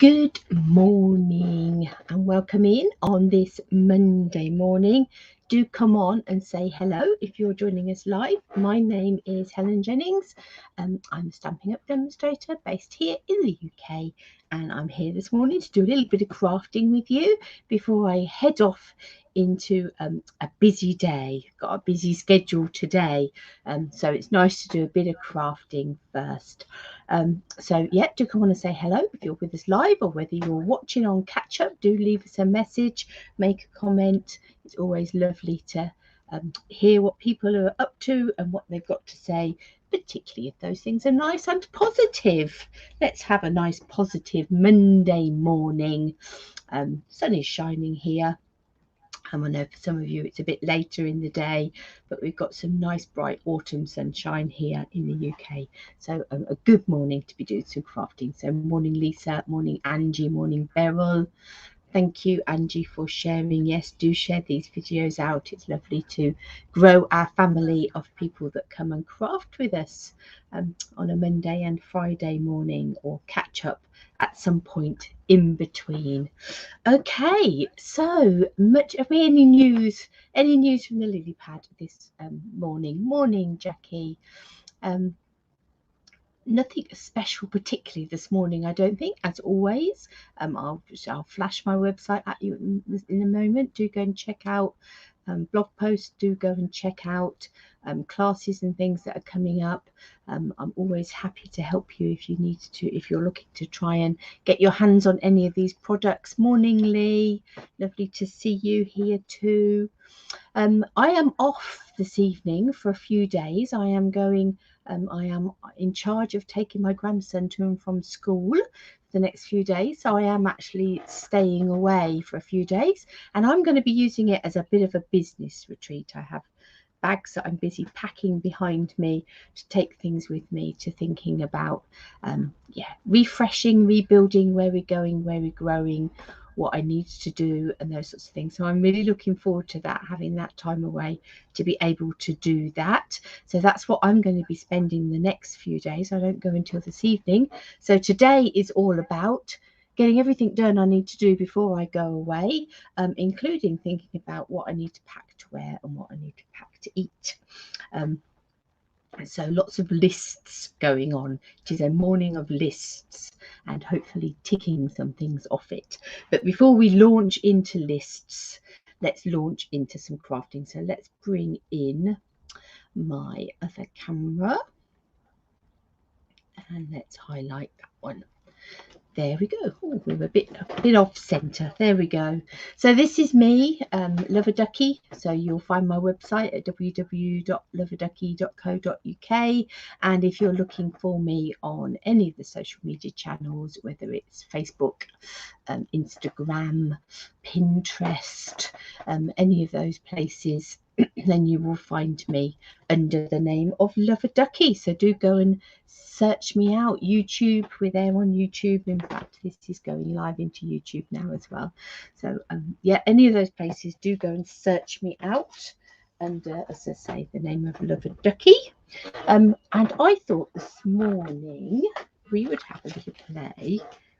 Good morning and welcome in on this Monday morning. Do come on and say hello if you're joining us live. My name is Helen Jennings. I'm a Stampin' Up demonstrator based here in the UK, and I'm here this morning to do a little bit of crafting with you before I head off into a busy day. Got a busy schedule today, so it's nice to do a bit of crafting first. So yeah, do come on and say hello if you're with us live, or whether you're watching on catch up, do leave us a message, make a comment. It's always lovely to hear what people are up to and what they've got to say, particularly if those things are nice and positive. Let's have a nice positive Monday morning. Sun is shining here. I know for some of you it's a bit later in the day, but we've got some nice bright autumn sunshine here in the UK. So a good morning to be doing some crafting. So morning Lisa, morning Angie, morning Beryl. Thank you, Angie, for sharing. Yes, do share these videos out. It's lovely to grow our family of people that come and craft with us on a Monday and Friday morning, or catch up at some point in between. Okay, so much of any news from the lily pad this morning, Jackie? Nothing special particularly this morning, I don't think, as always. I'll flash my website at you in a moment. Do go and check out blog posts, do go and check out classes and things that are coming up. I'm always happy to help you if you need to, if you're looking to try and get your hands on any of these products. Morning, Lee, lovely to see you here too. I am off this evening for a few days. I am in charge of taking my grandson to and from school the next few days, so I am actually staying away for a few days, and I'm going to be using it as a bit of a business retreat. I have bags that I'm busy packing behind me to take things with me, to thinking about refreshing, rebuilding, where we're going, where we're growing, what I need to do, and those sorts of things. So I'm really looking forward to that, having that time away to be able to do that. So that's what I'm going to be spending the next few days. I don't go until this evening. So today is all about getting everything done I need to do before I go away, including thinking about what I need to pack to wear and what I need to pack to eat. So lots of lists going on. It is a morning of lists and hopefully ticking some things off it. But before we launch into lists, let's launch into some crafting. So let's bring in my other camera and let's highlight that one. There we go. Oh, we're a bit off center. There we go. So this is me, Love-a-Duckie. So you'll find my website at www.loveaduckie.co.uk. And if you're looking for me on any of the social media channels, whether it's Facebook, Instagram, Pinterest, any of those places, then you will find me under the name of Love-a-Duckie. So do go and search me out. YouTube, we're there on YouTube. In fact, this is going live into YouTube now as well. So yeah, any of those places, do go and search me out under, as I say, the name of Love-a-Duckie. And I thought this morning we would have a little play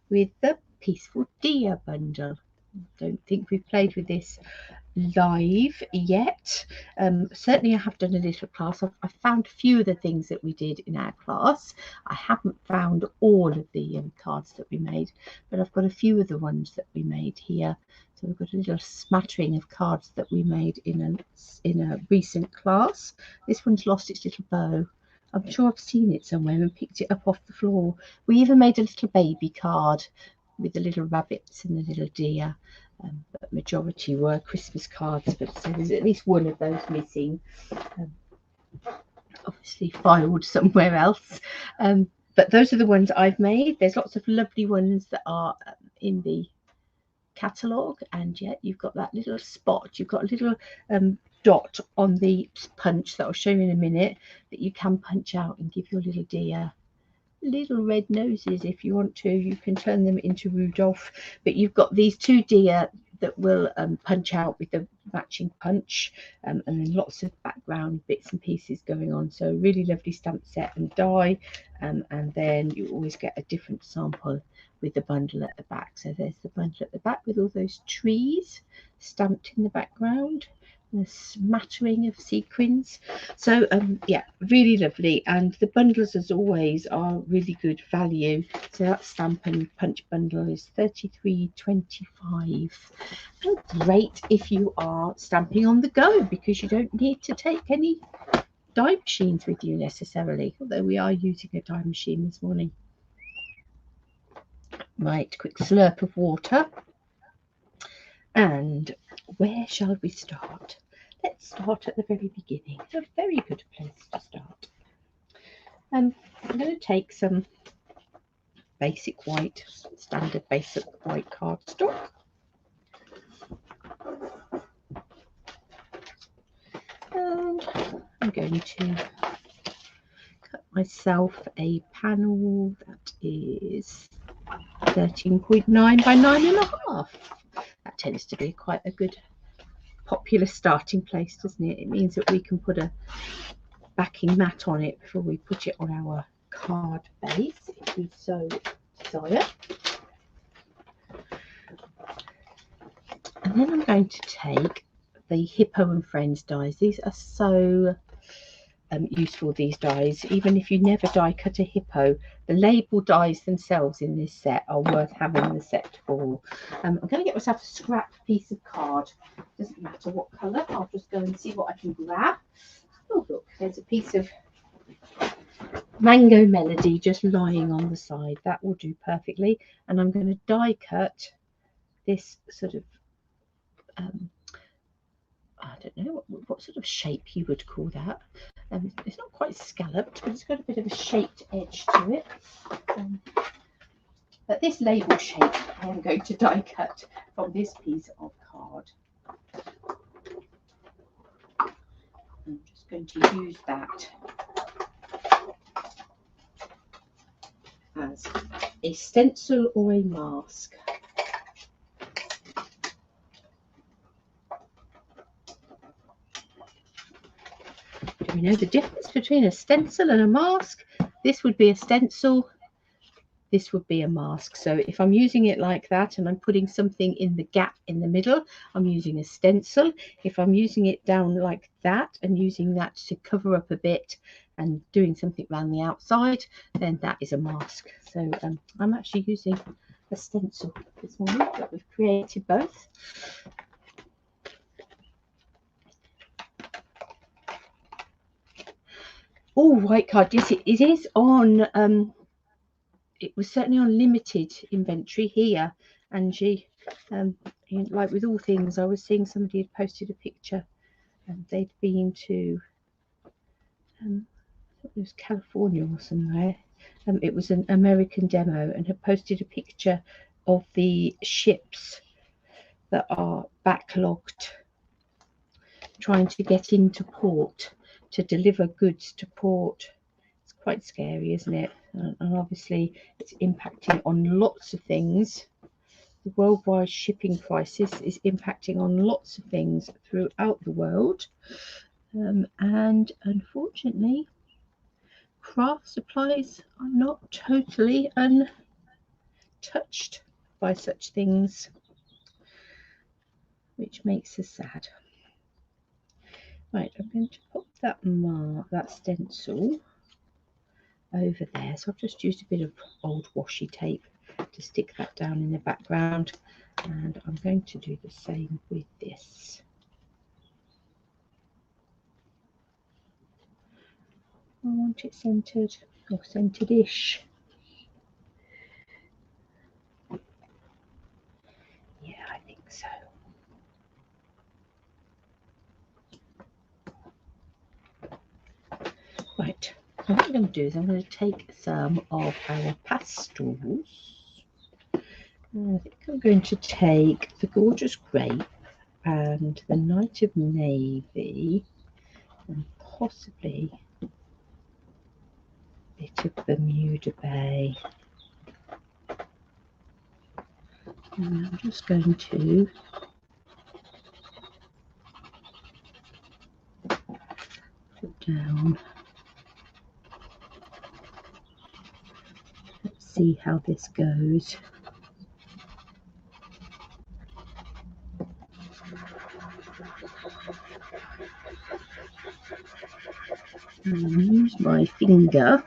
with the Peaceful Deer bundle. Don't think we've played with this live yet. Certainly I have done a little class. I've found a few of the things that we did in our class. I haven't found all of the cards that we made, but I've got a few of the ones that we made here. So we've got a little smattering of cards that we made in a recent class. This one's lost its little bow. I'm sure I've seen it somewhere and picked it up off the floor. We even made a little baby card with the little rabbits and the little deer. But majority were Christmas cards, but so there's at least one of those missing, obviously filed somewhere else. But those are the ones I've made. There's lots of lovely ones that are in the catalogue, and yet you've got that little spot, you've got a little dot on the punch that I'll show you in a minute, that you can punch out and give your little deer little red noses. If you want to, you can turn them into Rudolph, but you've got these two deer that will punch out with the matching punch, and then lots of background bits and pieces going on. So really lovely stamp set and die, and then you always get a different sample with the bundle at the back. So there's the bundle at the back with all those trees stamped in the background, and a smattering of sequins. So yeah, really lovely. And the bundles, as always, are really good value. So that Stampin' Punch bundle is $33.25, and great if you are stamping on the go, because you don't need to take any die machines with you necessarily, although we are using a die machine this morning. Right, quick slurp of water. And where shall we start? Let's start at the very beginning. It's a very good place to start. I'm going to take some basic white, standard basic white cardstock. And I'm going to cut myself a panel that is 13.9 by 9.5. That tends to be quite a good popular starting place, doesn't it? It means that we can put a backing mat on it before we put it on our card base, if we so desire. And then I'm going to take the Hippo and Friends dies. These are so useful, these dies. Even if you never die cut a hippo, the label dies themselves in this set are worth having the set for. I'm going to get myself a scrap piece of card. Doesn't matter what colour. I'll just go and see what I can grab. Oh look, there's a piece of Mango Melody just lying on the side. That will do perfectly. And I'm going to die cut this sort of I don't know what sort of shape you would call that. It's not quite scalloped, but it's got a bit of a shaped edge to it. But this label shape I am going to die cut from this piece of card. I'm just going to use that as a stencil or a mask. Do we know the difference between a stencil and a mask? This would be a stencil, this would be a mask. So if I'm using it like that and I'm putting something in the gap in the middle, I'm using a stencil. If I'm using it down like that and using that to cover up a bit and doing something around the outside, then that is a mask. So I'm actually using a stencil this morning, but we've created both. Oh, white card. Yes, it is on. It was certainly on limited inventory here, Angie. Like with all things, I was seeing somebody had posted a picture, and they'd been to, I thought it was California or somewhere. It was an American demo, and had posted a picture of the ships that are backlogged, trying to get into port to deliver goods to port. It's quite scary, isn't it? And obviously it's impacting on lots of things. The worldwide shipping crisis is impacting on lots of things throughout the world. And unfortunately, craft supplies are not totally untouched by such things, which makes us sad. Right, I'm going to pop that stencil over there. So I've just used a bit of old washi tape to stick that down in the background, and I'm going to do the same with this. I want it centered, or centered-ish. Yeah, I think so. Right, so what I'm going to do is I'm going to take some of our pastels. I think I'm going to take the Gorgeous Grape and the Night of Navy, and possibly a bit of Bermuda Bay. And I'm just going to put down. Let's see how this goes. and use my finger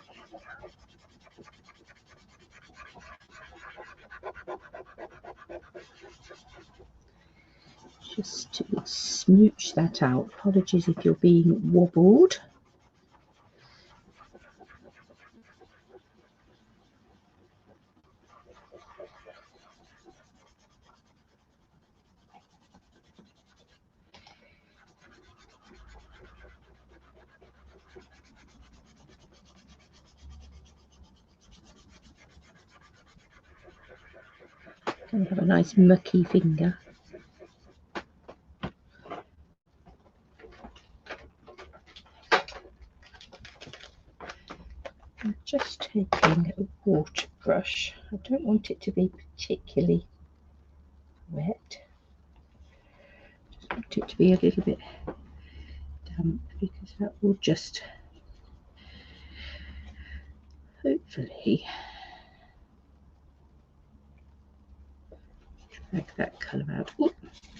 just to smooch that out. Apologies if you're being wobbled. Can have a nice mucky finger. I'm just taking a water brush. I don't want it to be particularly wet. Just want it to be a little bit damp, because that will just hopefully drag that colour out. Ooh,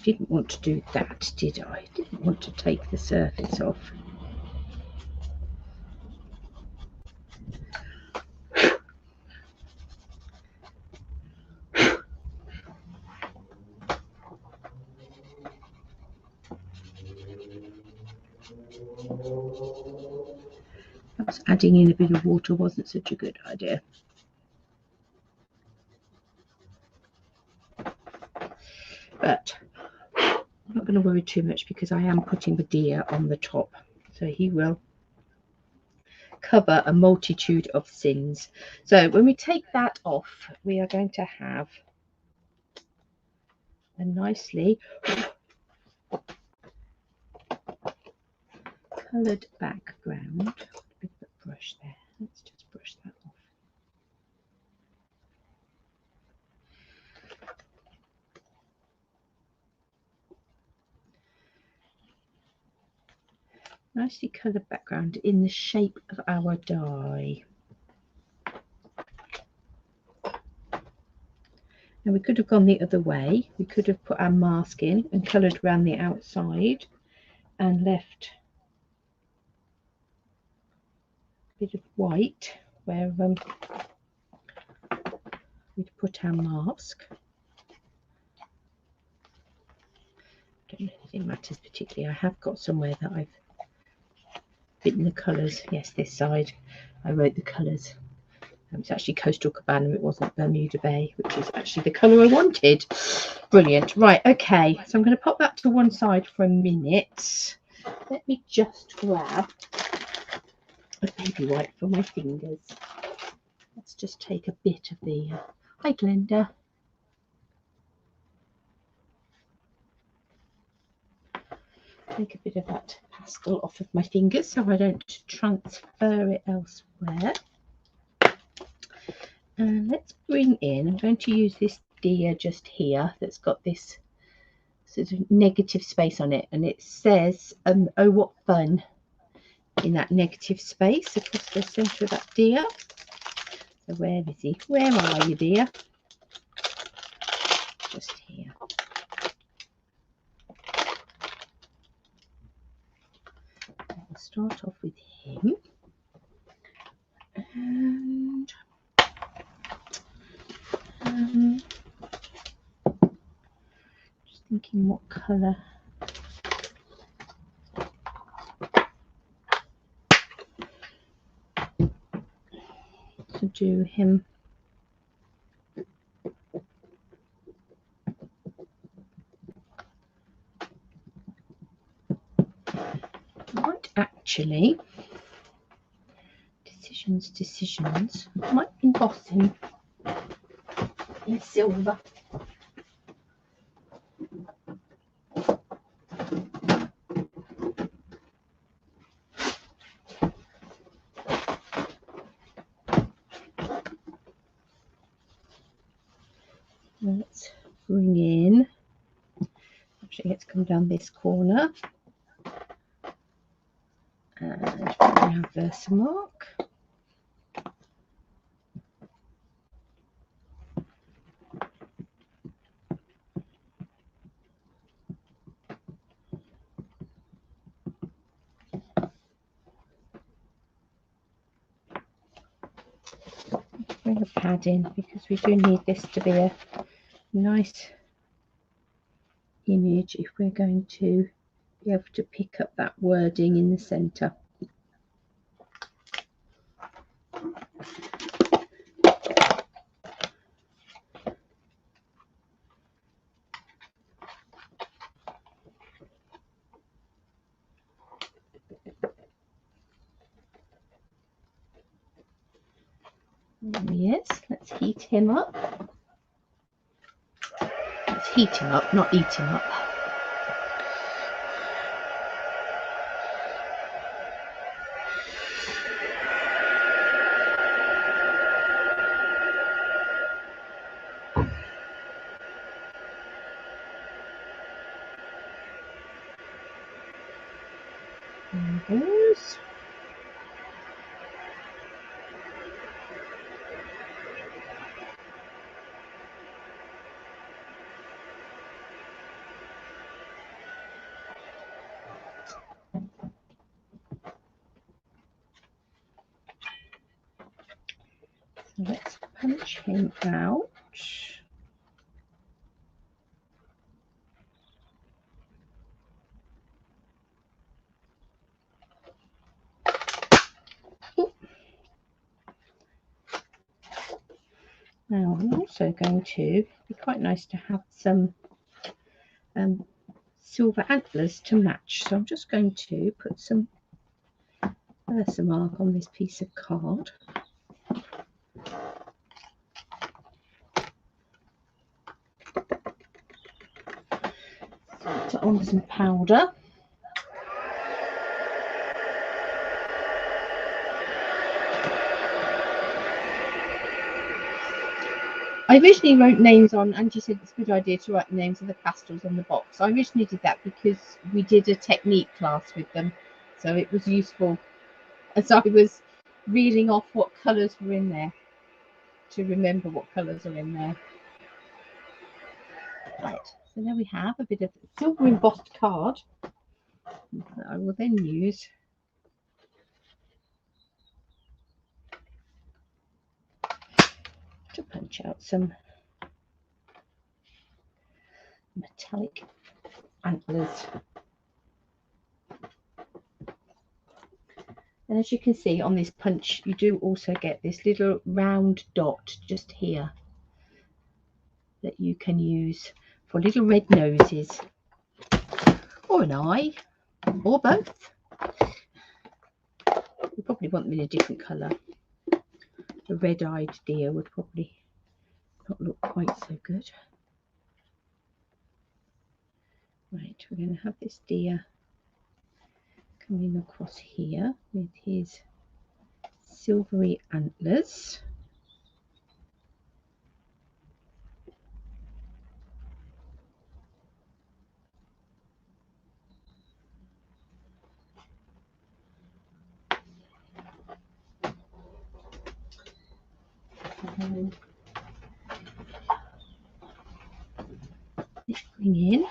didn't want to do that, did I? Didn't want to take the surface off. Perhaps adding in a bit of water wasn't such a good idea. But I'm not going to worry too much, because I am putting the deer on the top, so he will cover a multitude of sins. So when we take that off, we are going to have a nicely coloured background. A bit of a brush there. Let's just brush that off. Nicely coloured background in the shape of our die. Now we could have gone the other way. We could have put our mask in and coloured around the outside and left a bit of white where we'd put our mask. I don't know if it matters particularly. I have got somewhere that I've written the colours. Yes, this side I wrote the colours. It's actually Coastal Cabana, it wasn't Bermuda Bay, which is actually the colour I wanted. Brilliant. Right, okay, so I'm going to pop that to one side for a minute. Let me just grab a baby wipe for my fingers. Let's just take a bit of the hi Glenda. Take a bit of that pastel off of my fingers so I don't transfer it elsewhere. And let's bring in, I'm going to use this deer just here that's got this sort of negative space on it, and it says oh what fun in that negative space across the centre of that deer. So where is he? Where are you, dear? Just here. We'll start off with him. And just thinking what colour to do him. I might actually, decisions, I might emboss him in silver. Let's bring in, actually let's come down this corner and bring our Versamark. bring a pad in because we do need this to be a nice image if we're going to be able to pick up that wording in the centre. Yes, let's heat him up. Let's heat him up, not eat him up. There he goes. Let's punch him out. Ooh. Now I'm also going to be quite nice to have some silver antlers to match. So I'm just going to put some Versamark on this piece of card. Put on some powder. I originally wrote names on, and you said it's a good idea to write the names of the pastels on the box. I originally did that because we did a technique class with them, so it was useful as I was reading off what colours were in there to remember what colours are in there. Right, so there we have a bit of silver embossed card that I will then use to punch out some metallic antlers. And as you can see on this punch, you do also get this little round dot just here that you can use for little red noses or an eye or both. You probably want them in a different colour. The red-eyed deer would probably not look quite so good. Right, we're going to have this deer coming across here with his silvery antlers. And bring in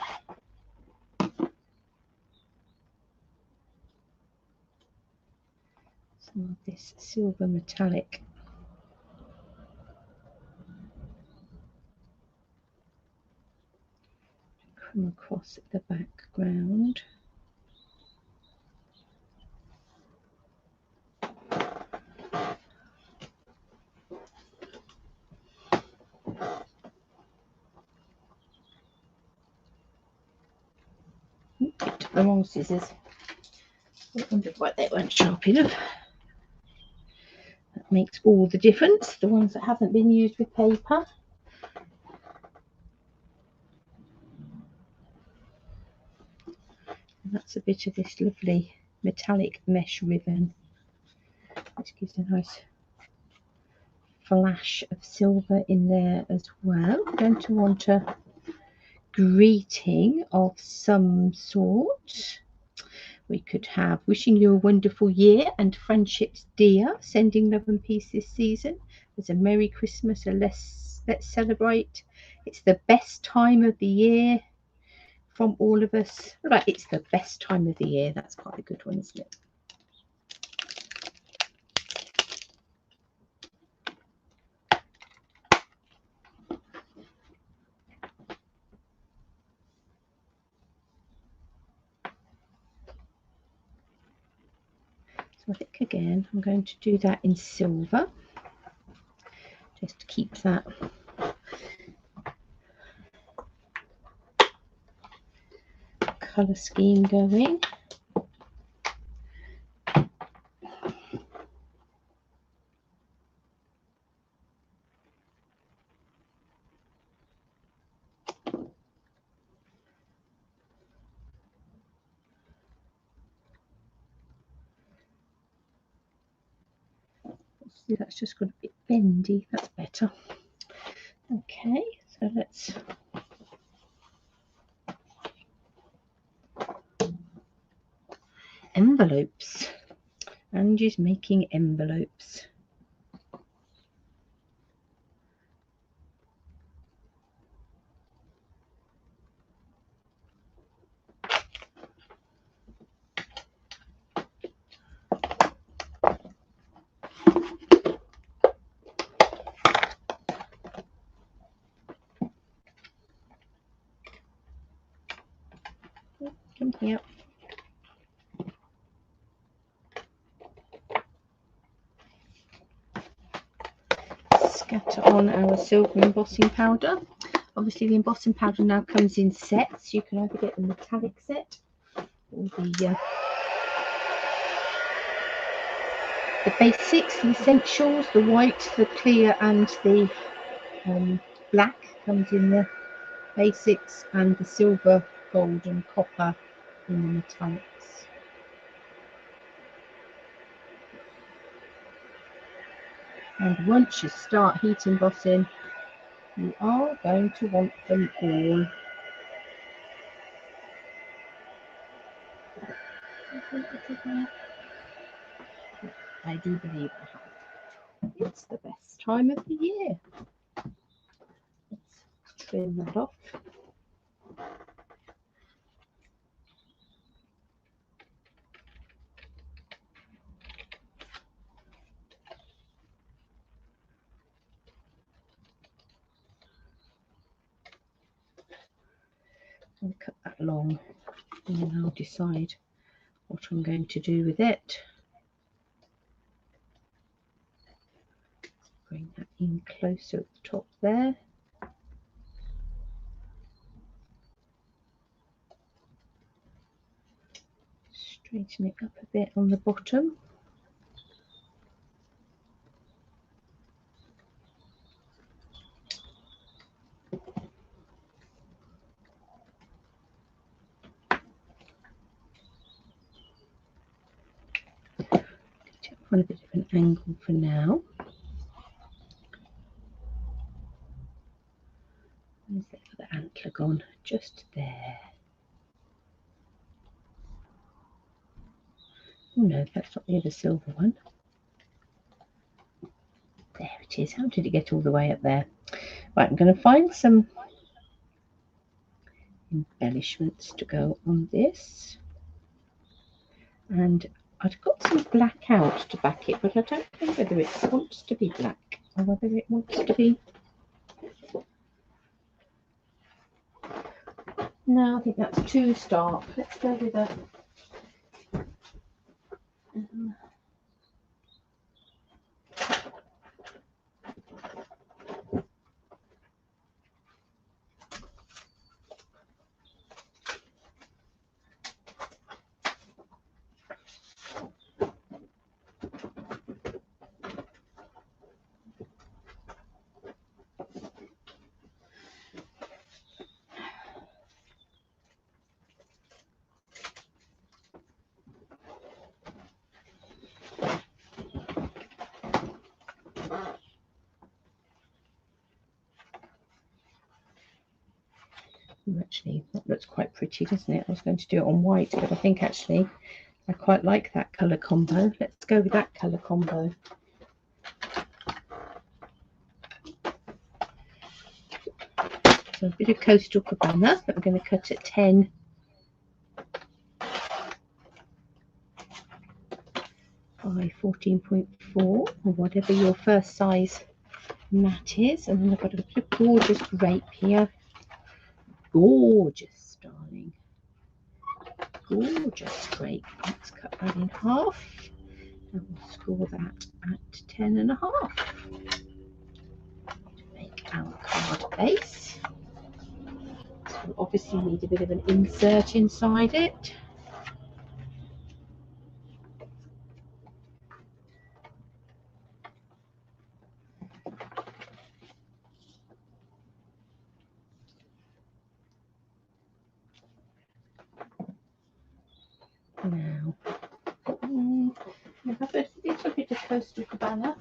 some of this silver metallic come across the background. Picked up the wrong scissors. I wondered why they weren't sharp enough. That makes all the difference, the ones that haven't been used with paper. And that's a bit of this lovely metallic mesh ribbon, which gives a nice flash of silver in there as well. We're going to want a greeting of some sort. We could have wishing you a wonderful year and friendships dear, sending love and peace this season. There's a Merry Christmas, a let's celebrate. It's the best time of the year from all of us. Right, it's the best time of the year. That's quite a good one, isn't it? So I think again I'm going to do that in silver, just to keep that colour scheme going. See, that's just got a bit bendy, that's better. Okay, so let's envelopes. Angie's making envelopes. Come here. Scatter on our silver embossing powder. Obviously the embossing powder now comes in sets. You can either get the metallic set or the basics, the essentials, the white, the clear and the black comes in the basics, and the silver, gold and copper in the metallics. And once you start heat embossing, you are going to want them all. I do believe I have. It's the best time of the year. Let's trim that off. I'll cut that long and then I'll decide what I'm going to do with it. Bring that in closer at the top there. Straighten it up a bit on the bottom. On a bit of an angle for now. Where's that other antler gone? Just there. Oh no, that's not the other silver one. There it is. How did it get all the way up there? Right, I'm going to find some embellishments to go on this. And I've got some black out to back it, but I don't know whether it wants to be black or whether it wants to be... No, I think that's too stark. Let's go with a... Actually, that looks quite pretty, doesn't it? I was going to do it on white, but I think actually I quite like that colour combo. Let's go with that colour combo. So a bit of Coastal Cabana that we're going to cut at 10 by 14.4 or whatever your first size mat is. And then I've got a bit of gorgeous grape here. Gorgeous, darling. Gorgeous grape. Let's cut that in half. And we'll score that at 10.5 to make our card base. So we'll obviously need a bit of an insert inside it. Now, we have a little bit of Coastal Cabana.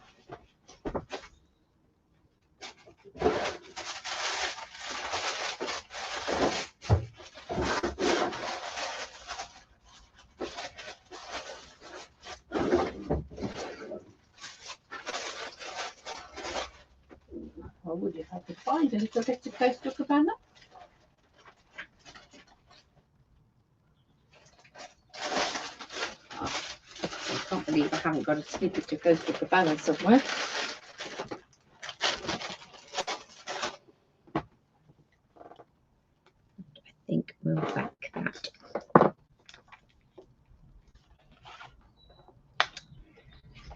I would if I could find a little bit of Coastal Cabana. I can't believe I haven't got a snippet of Coastal Cabana somewhere. I think we'll back that.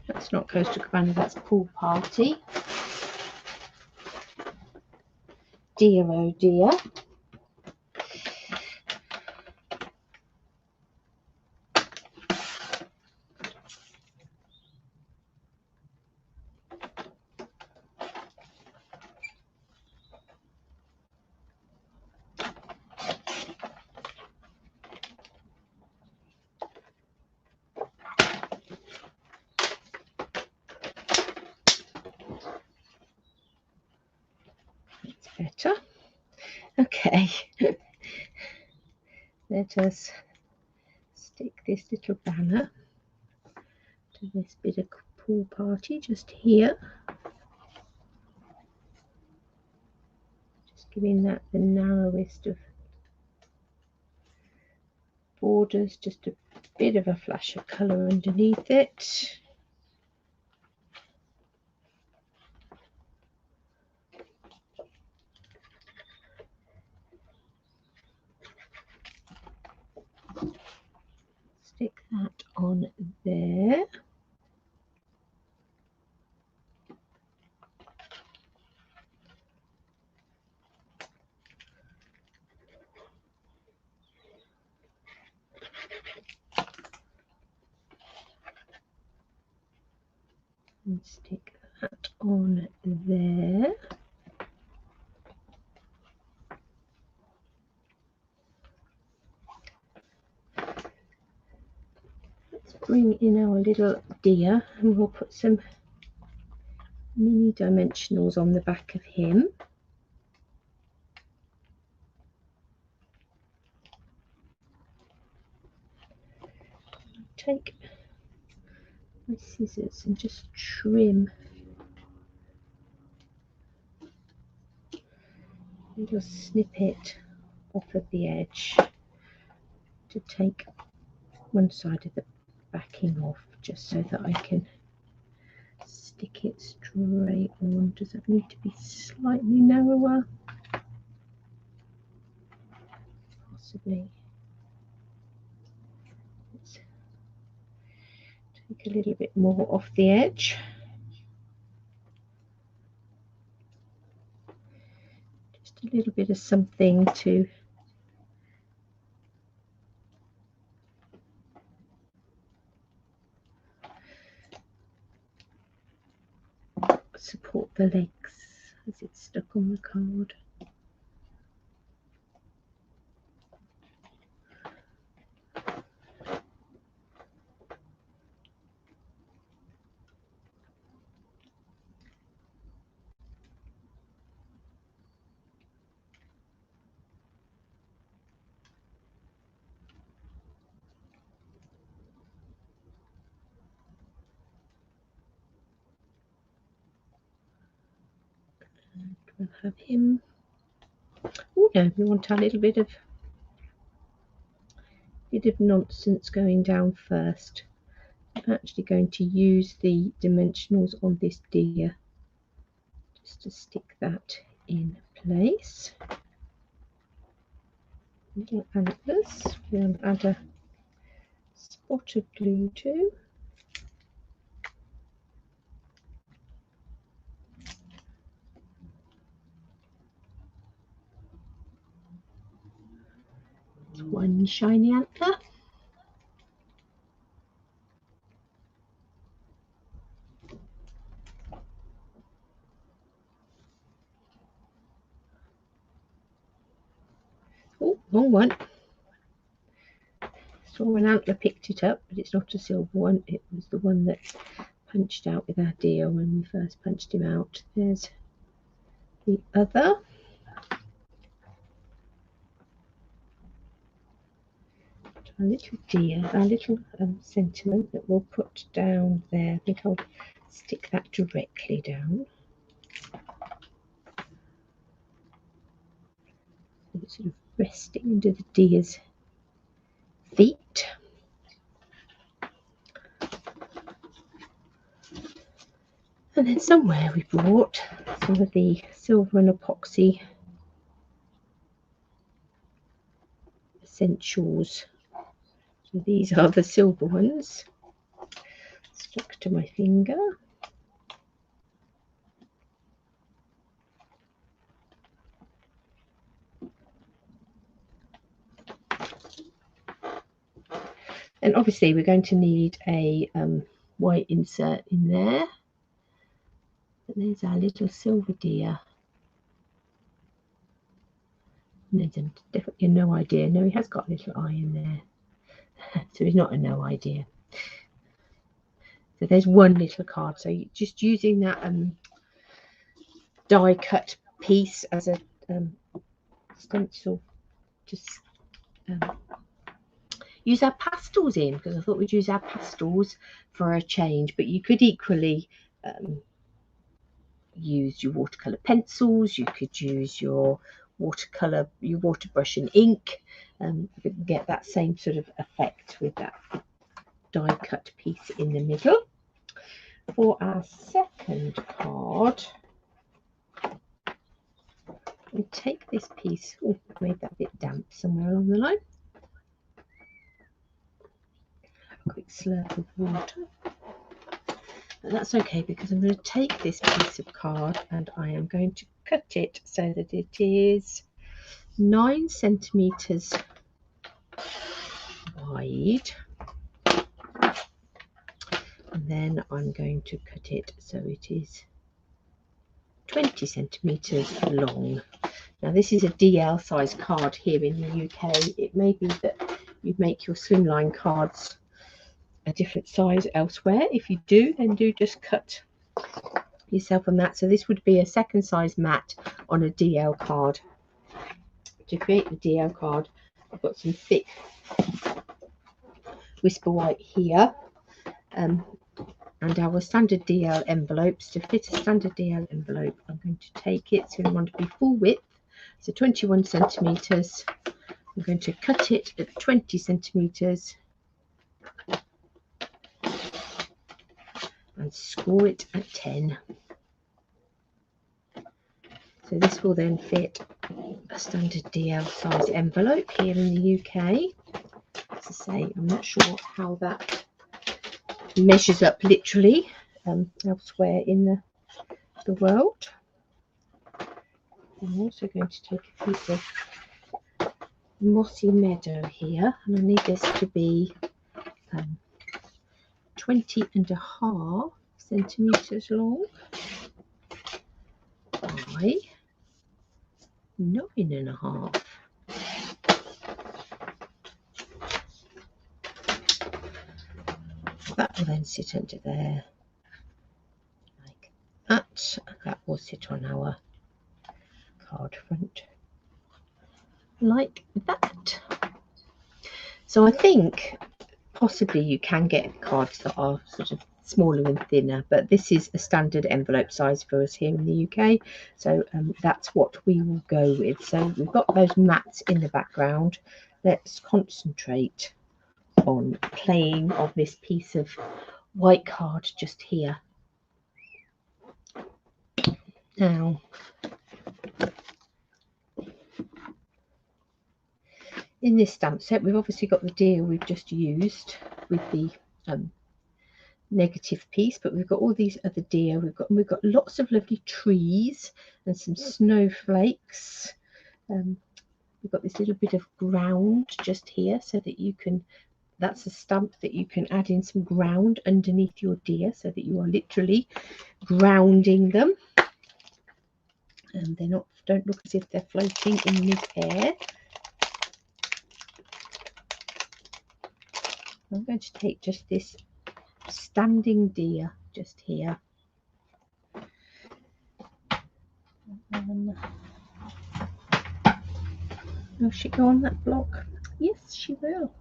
That's not Coastal Cabana, that's Pool Party. Dear oh dear. Better. Okay, let us stick this little banner to this bit of Pool Party just here, just giving that the narrowest of borders, just a bit of a flash of colour underneath it. Stick that on there. And stick that on there. Let's bring in our little deer and we'll put some mini dimensionals on the back of him. Take my scissors and just trim a little snippet off of the edge to take one side of the backing off, just so that I can stick it straight on. Does that need to be slightly narrower? Possibly. Let's take a little bit more off the edge. Just a little bit of something to support the legs as it's stuck on the card. We'll have him. Oh no, we want a little bit of nonsense going down first. I'm actually going to use the dimensionals on this deer just to stick that in place. Little antlers, we'll add a spot of glue to. one shiny antler. Oh, wrong one. Saw an antler, picked it up, but it's not a silver one. It was the one that punched out with our deer when we first punched him out. There's the other. Our little deer, our little sentiment that we'll put down there. I think I'll stick that directly down. It's sort of resting under the deer's feet. And then somewhere we brought some of the silver and epoxy essentials. So these are the silver ones, stuck to my finger. And obviously we're going to need a white insert in there. But there's our little silver deer. And there's definitely no idea. No, he has got a little eye in there. So he's not a no idea. So there's one little card. So you're just using that die cut piece as a stencil. Just use our pastels in, because I thought we'd use our pastels for a change, but you could equally use your watercolor pencils. You could use your watercolor, your water brush and ink. You can get that same sort of effect with that die cut piece in the middle. For our second card, we take this piece. Oh, I made that a bit damp somewhere along the line. A quick slurp of water. But that's okay, because I'm going to take this piece of card and I am going to cut it so that it is 9 centimeters wide. And then I'm going to cut it so it is 20 centimeters long. Now this is a DL size card here in the UK. It may be that you make your slimline cards a different size elsewhere. If you do, then do just cut yourself a mat. So this would be a second size mat on a DL card. To create the DL card, I've got some thick Whisper White here. And our standard DL envelopes. To fit a standard DL envelope, I'm going to take it, so we want to be full width, so 21 centimeters. I'm going to cut it at 20 centimeters and score it at 10. So this will then fit a standard DL size envelope here in the UK. As I say, I'm not sure how that measures up literally elsewhere in the world. I'm also going to take a piece of Mossy Meadow here, and I need this to be 20.5 centimeters long by 9.5. That will then sit under there like that. That will sit on our card front like that. So I think possibly you can get cards that are sort of smaller and thinner, but this is a standard envelope size for us here in the UK, so that's what we will go with. So we've got those mats in the background. Let's concentrate on playing of this piece of white card just here. Now in this stamp set, we've obviously got the deer we've just used with the negative piece, but we've got all these other deer. We've got lots of lovely trees and some snowflakes. we've got this little bit of ground just here, so that you can, that's a stamp that you can add in some ground underneath your deer, so that you are literally grounding them, and they're not, don't look as if they're floating in mid-air. I'm going to take just this standing deer just here. Will she go on that block? Yes, she will.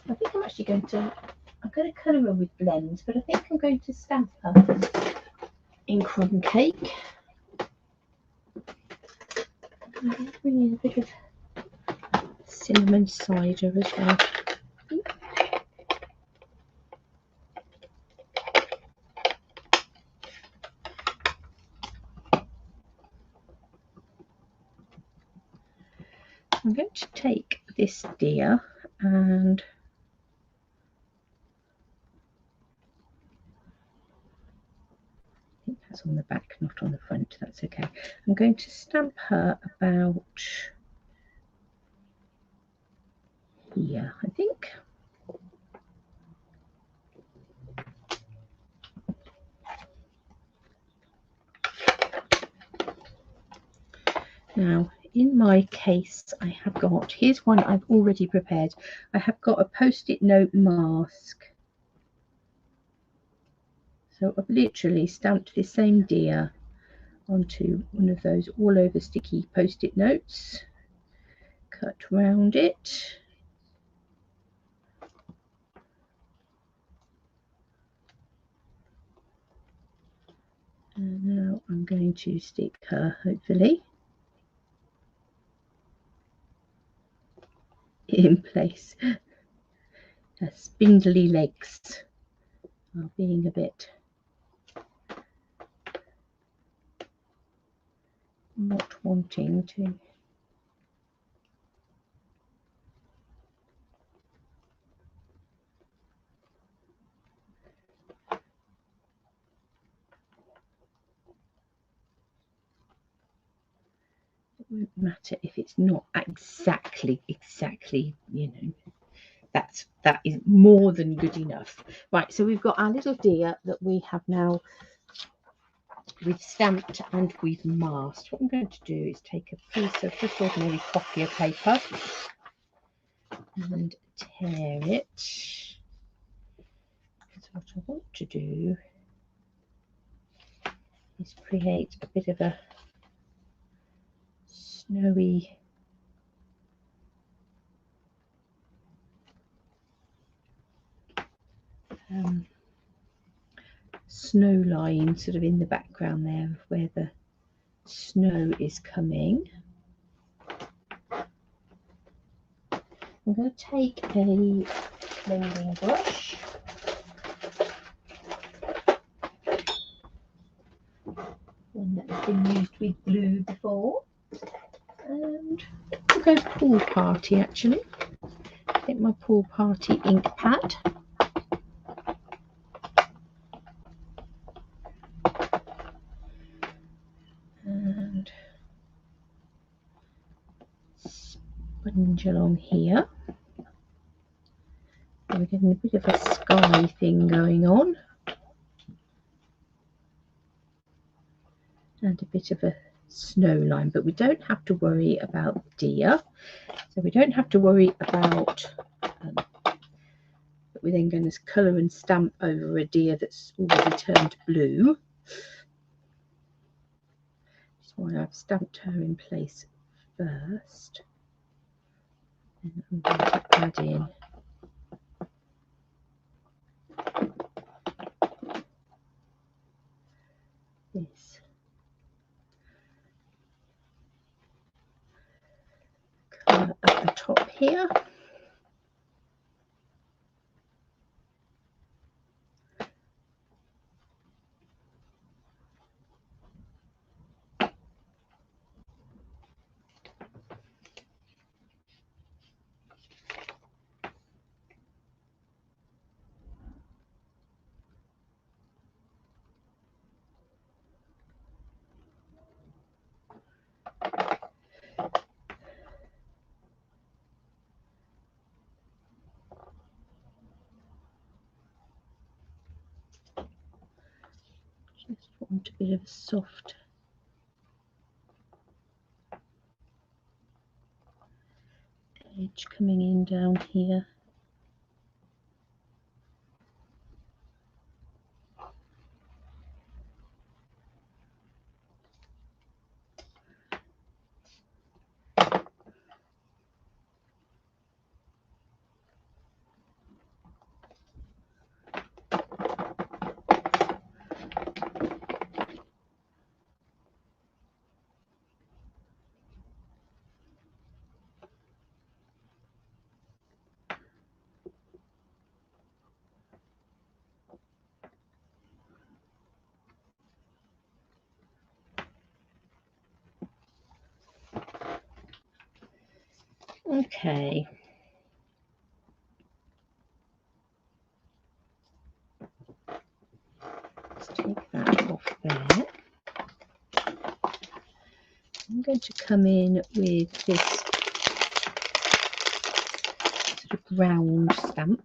I think I'm actually going to colour her with blends, but I think I'm going to stamp her in crumb cake. Bring in a bit of cinnamon cider as well. I'm going to take this deer, and I think that's on the back, not on the front. That's okay. I'm going to stamp her about here, I think. Now, in my case, I have got, here's one I've already prepared. I have got a post-it note mask. So I've literally stamped this same deer onto one of those all over sticky post-it notes, cut round it, and now I'm going to stick her, hopefully, in place. Her spindly legs are being a bit not wanting to. It won't matter if it's not exactly, you know, that is more than good enough. Right, so we've got our little deer that we have now, we've stamped and we've masked. What I'm going to do is take a piece of just ordinary copier paper and tear it, because what I want to do is create a bit of a snowy snow line sort of in the background there of where the snow is coming. I'm going to take a blending brush, one that has been used with glue before, and I'll go pool party actually. Get my pool party ink pad. And sponge along here. We're getting a bit of a sky thing going on, and a bit of a snow line, but we don't have to worry about deer, so we don't have to worry about but we're then going to colour and stamp over a deer that's already turned blue. That's why I've stamped her in place first, and I'm going to add in this colour at the top here. want a bit of a soft edge coming in down here. Okay. Let's take that off there. I'm going to come in with this sort of round stamp.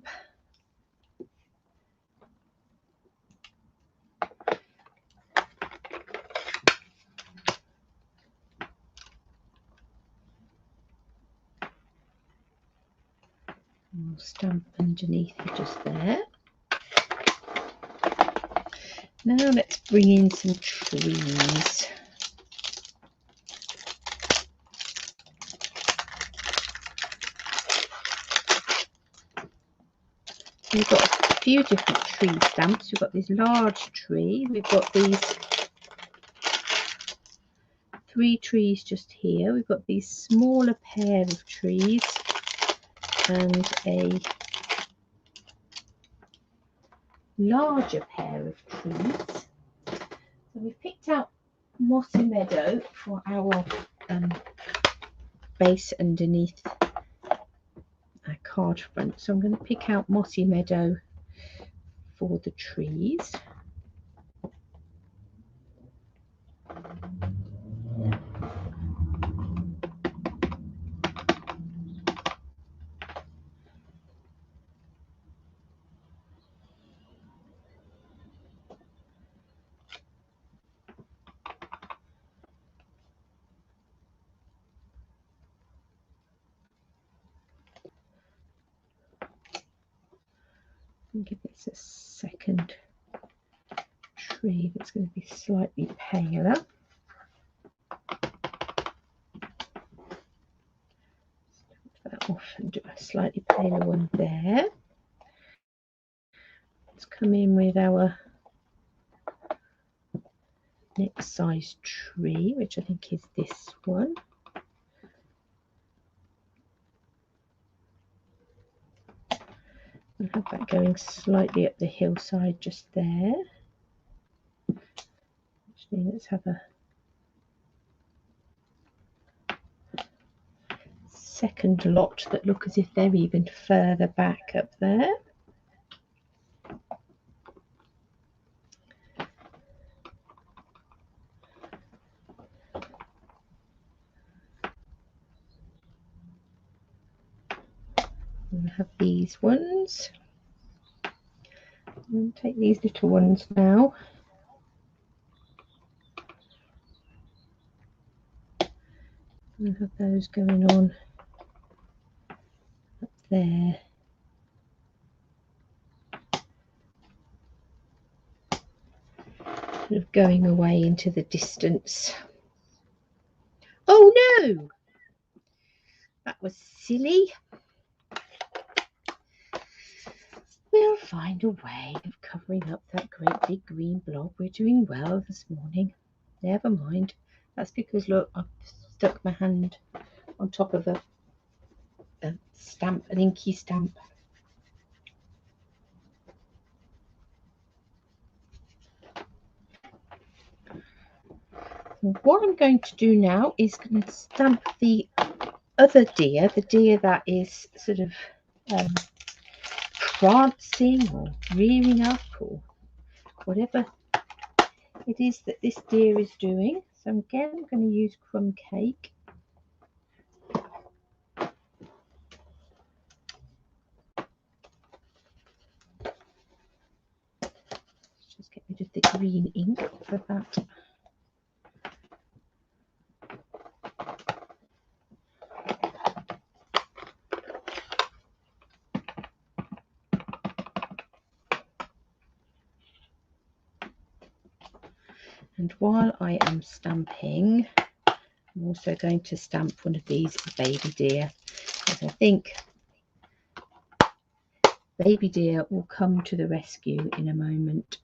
I'll stamp underneath it just there. Now let's bring in some trees. We've got a few different tree stamps. We've got this large tree. We've got these 3 trees just here. We've got these smaller pair of trees and a larger pair of trees. So we've picked out Mossy Meadow for our base underneath our card front. So I'm going to pick out Mossy Meadow for the trees. Give this a second tree that's going to be slightly paler. Start that off and do a slightly paler one there. Let's come in with our next size tree, which I think is this one. And have that going slightly up the hillside just there. Actually, let's have a second lot that look as if they're even further back up there. And have these ones. And take these little ones now. And have those going on up there. Sort of going away into the distance. Oh no! That was silly. We'll find a way of covering up that great big green blob. We're doing well this morning. Never mind. That's because, look, I've stuck my hand on top of a stamp, an inky stamp. What I'm going to do now is going to stamp the other deer, the deer that is sort of prancing or rearing up or whatever it is that this deer is doing. So again, I'm going to use crumb cake. Let's just get rid of the green ink for that. And while I am stamping, I'm also going to stamp one of these baby deer, because I think baby deer will come to the rescue in a moment.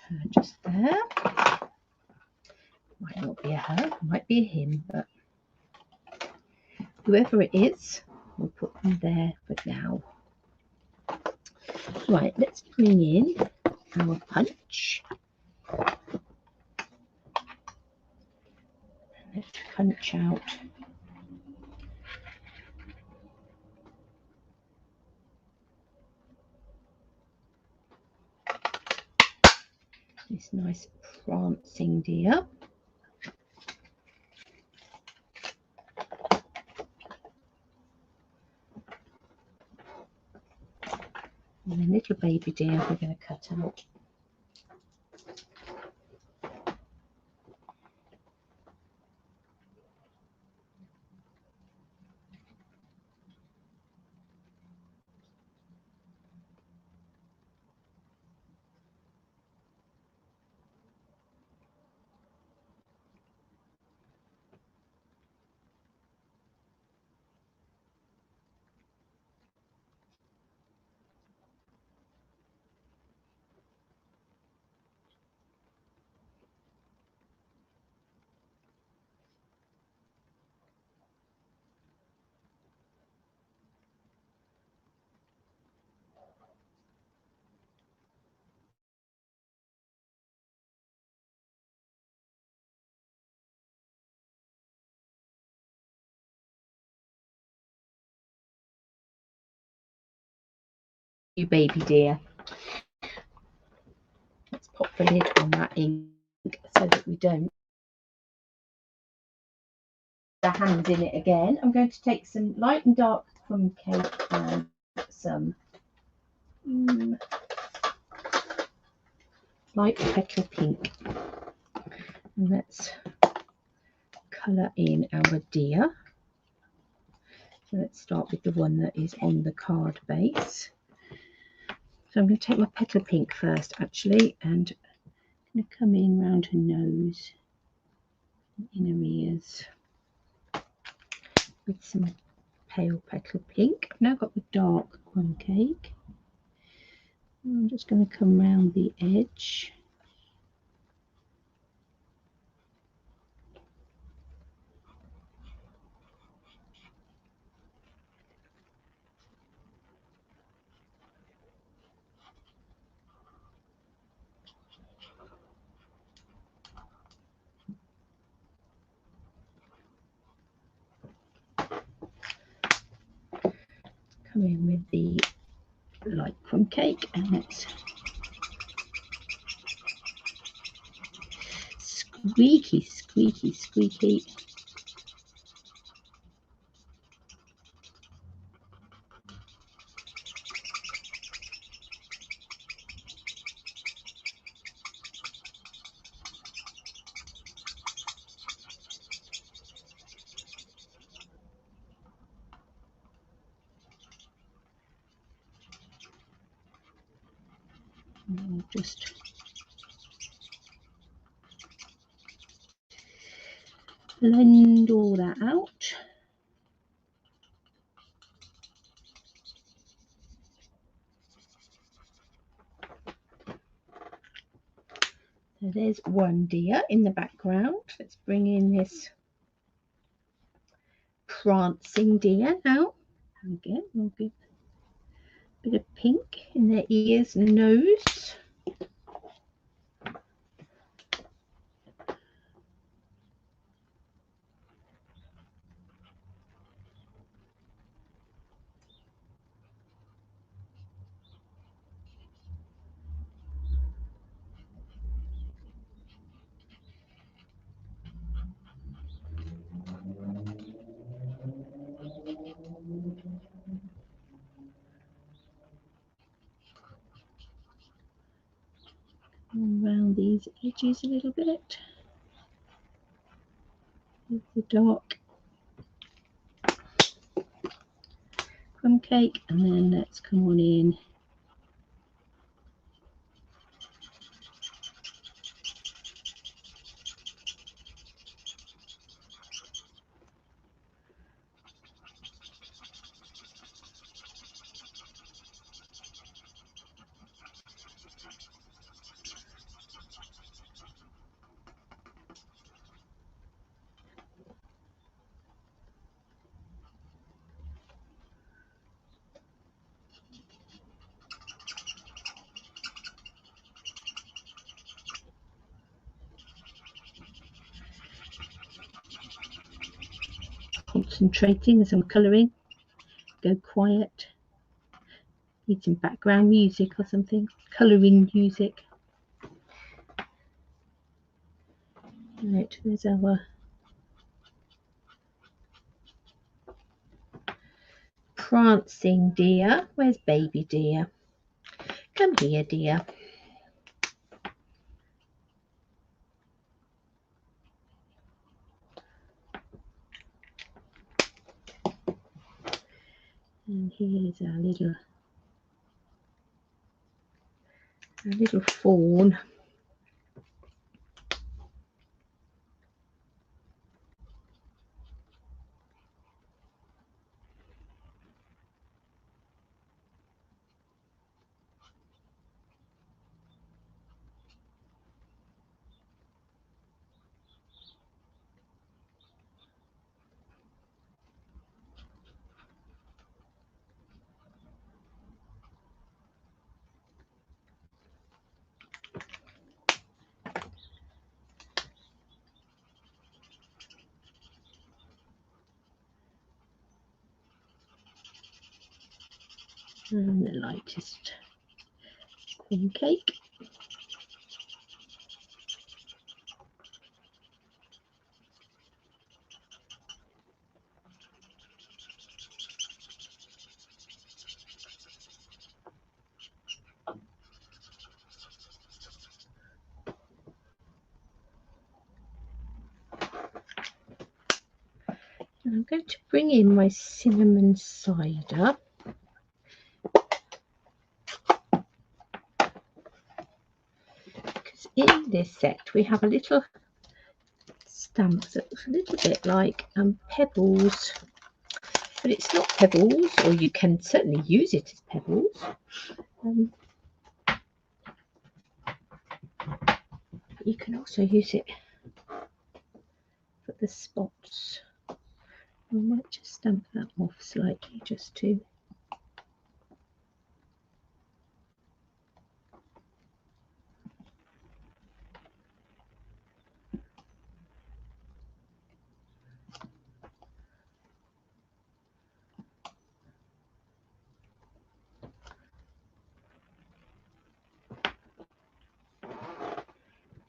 Her just there. Might not be a her, might be a him, but whoever it is, we'll put them there for now. Right, let's bring in our punch. Let's punch out this nice prancing deer. And a little baby deer we're going to cut out. You baby deer. Let's pop the lid on that ink so that we don't the hands in it again. I'm going to take some light and dark crumb cake and some light petal pink. And let's colour in our deer. So let's start with the one that is on the card base. So I'm going to take my petal pink first actually, and I'm going to come in round her nose and in her ears with some pale petal pink. I've now got the dark crumb cake. I'm just going to come round the edge. Come in with the light crumb cake and let's squeaky, squeaky, squeaky. And I'll just blend all that out. So there's one deer in the background. Let's bring in this prancing deer now. Again, we'll give a bit of pink in their ears and nose. these edges a little bit with the dark crumb cake, and then let's come on in concentrating as I'm colouring. Go quiet. Need some background music or something. Colouring music. Right, there's our prancing deer. Where's baby deer? Come here, dear. And here's our little fawn. And the lightest crumb cake. And I'm going to bring in my cinnamon cider. Because in this set we have a little stamp that looks a little bit like pebbles, but it's not pebbles, or you can certainly use it as pebbles. You can also use it for the spots. I might just stamp that off slightly just to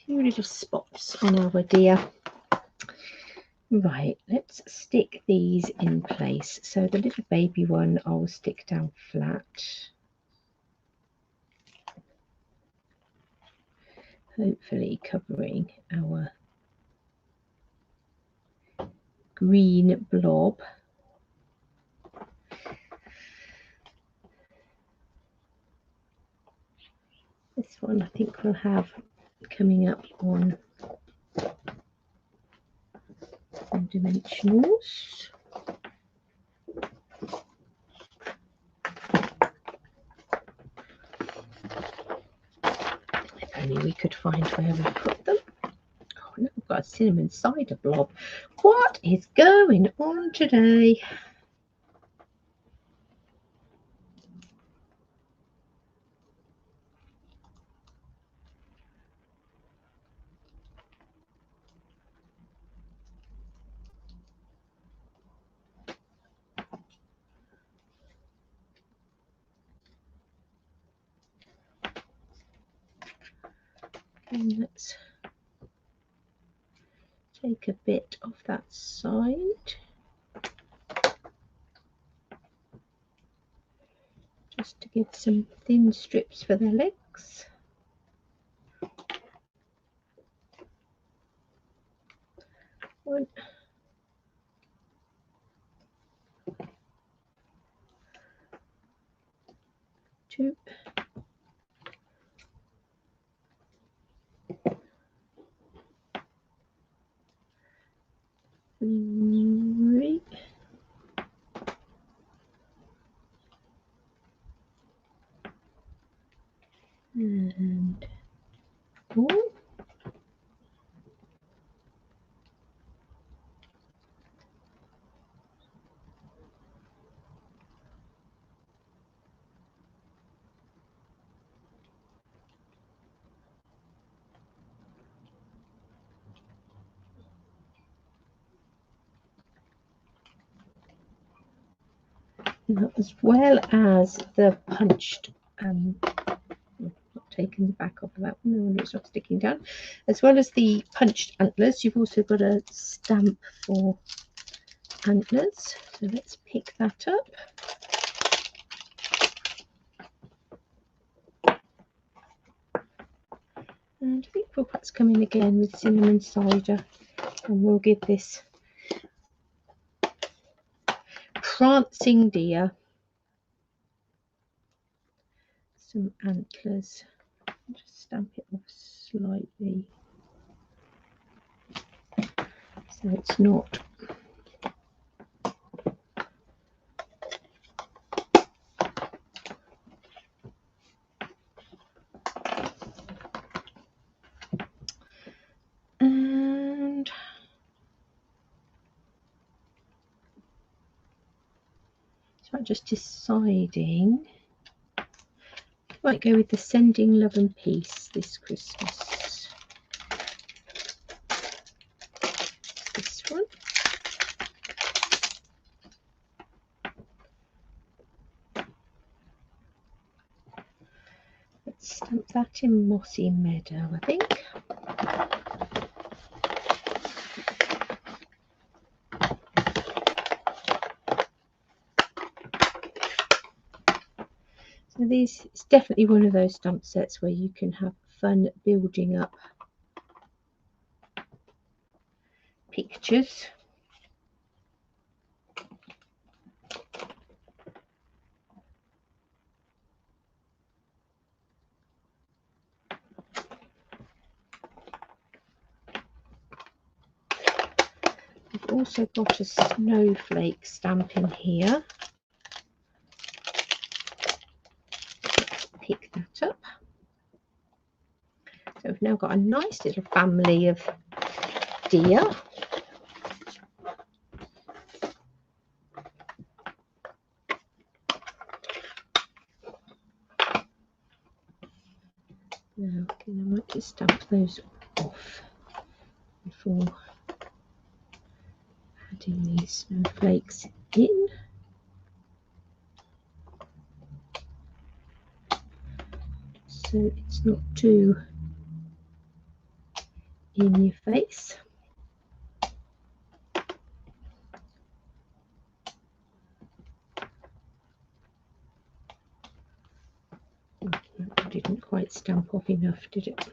few little spots on our deer. Right, let's stick these in place. So the little baby one I'll stick down flat, hopefully covering our green blob. This one I think we'll have coming up on some dimensionals. If only we could find where we put them. Oh, now we've got a cinnamon cider blob. What is going on today? And let's take a bit of that side. Just to give some thin strips for the legs. 2, 3, and 4. As well as the punched, not taking the back off of that one, no, it's not sticking down. As well as the punched antlers, you've also got a stamp for antlers. So let's pick that up. And I think we'll perhaps come in again with cinnamon cider, and we'll give this prancing deer some antlers. Just stamp it off slightly so it's not and so I'm just deciding I might go with the Sending Love and Peace this Christmas. This one. Let's stamp that in Mossy Meadow, I think. So these, it's definitely one of those stamp sets where you can have fun building up pictures. I've also got a snowflake stamp in here. Let's pick that up. So we've now got a nice little family of deer. Now again, I might just stamp those off before adding these snowflakes in. So it's not too in your face. That didn't quite stamp off enough, did it?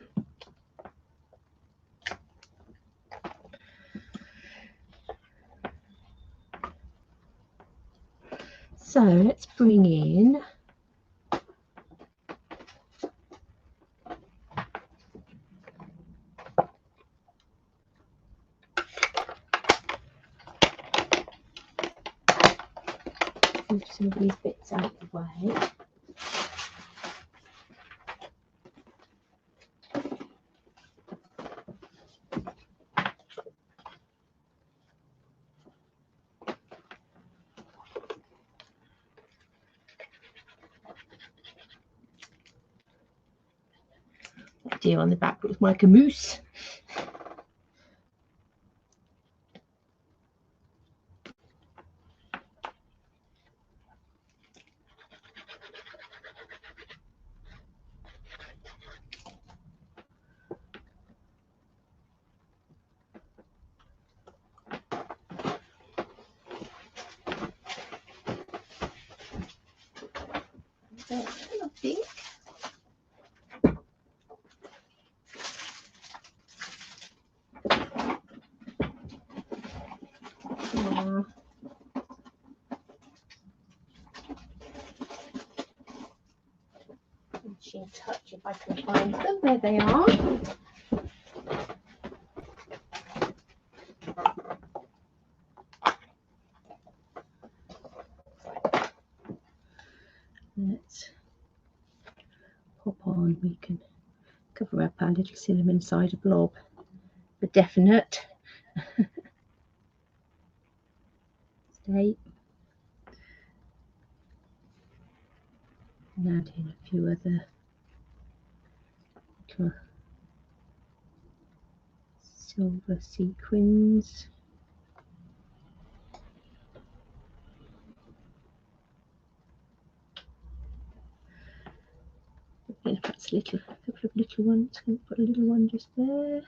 So let's bring in move some of these bits out of the way. That deer on the back looks like a moose. I think. finishing touch if I can find them. There they are. Let's pop on. We can cover up our little cinnamon cider blob for definite. Stay. And add in a few other little silver sequins. Perhaps a couple of little ones. Can put a little one just there.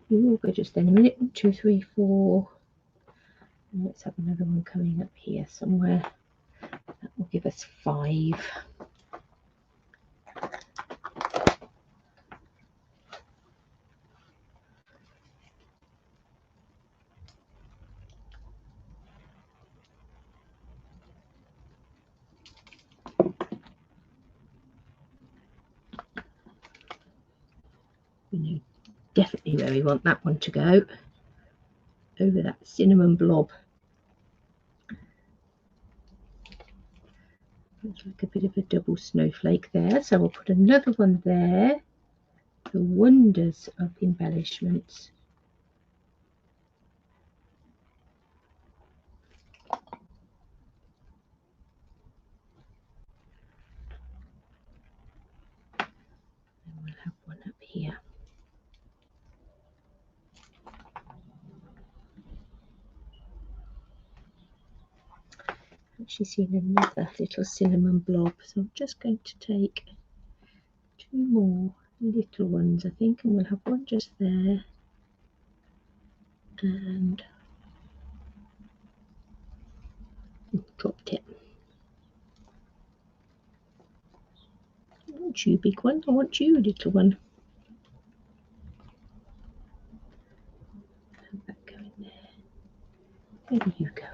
You will go just then a minute. 1, 2, 3, 4. And let's have another one coming up here somewhere. That will give us 5. We know definitely where we want that one to go. Over that cinnamon blob. Looks like a bit of a double snowflake there, so we'll put another one there. The wonders of embellishments. And we'll have one up here. Actually seen another little cinnamon blob, so I'm just going to take 2 more little ones, I think, and we'll have one just there. And dropped it. I want you, big one. I want you, little one. Have that going there. Where are you going?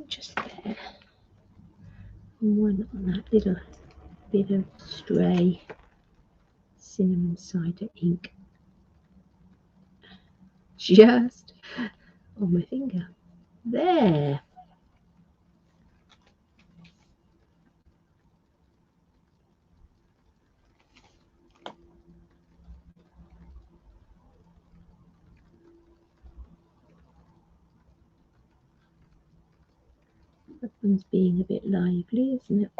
Just there. And one on that little bit of stray cinnamon cider ink. Just on my finger. There. That one's being a bit lively, isn't it?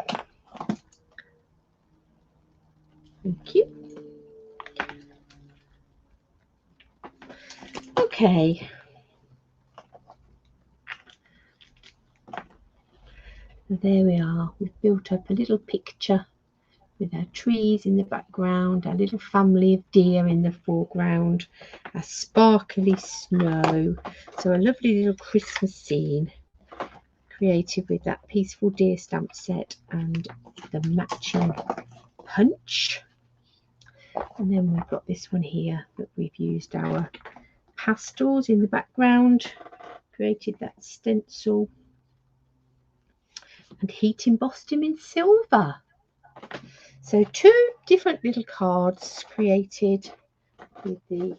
Thank you. Okay. There we are. We've built up a little picture with our trees in the background, our little family of deer in the foreground, our sparkly snow. So a lovely little Christmas scene created with that peaceful deer stamp set and the matching punch. And then we've got this one here that we've used our pastels in the background, created that stencil and heat embossed him in silver. So 2 different little cards created with the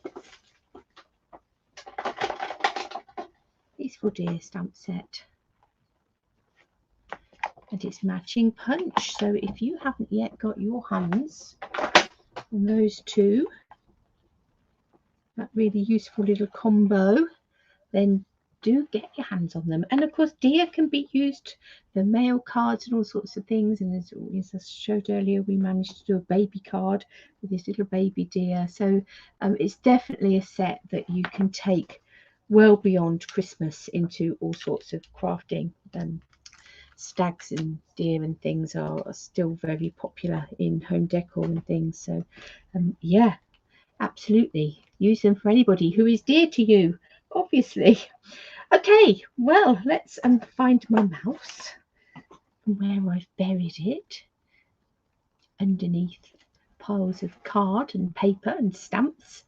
peaceful deer stamp set and its matching punch. So if you haven't yet got your hands on those 2, that really useful little combo, then do get your hands on them. And of course deer can be used for mail cards and all sorts of things, and as I showed earlier, we managed to do a baby card with this little baby deer. So it's definitely a set that you can take well beyond Christmas into all sorts of crafting. Stags and deer and things are still very popular in home decor and things, so yeah, absolutely use them for anybody who is dear to you, obviously. Okay, well, let's find my mouse and where I've buried it. underneath piles of card and paper and stamps.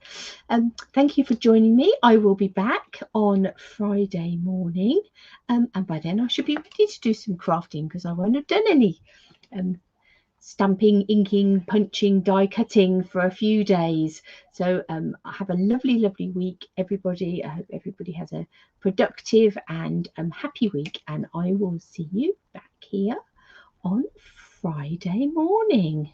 Thank you for joining me. I will be back on Friday morning, and by then I should be ready to do some crafting because I won't have done any stamping, inking, punching, die cutting for a few days. So have a lovely week, everybody. I hope everybody has a productive and happy week, and I will see you back here on Friday morning.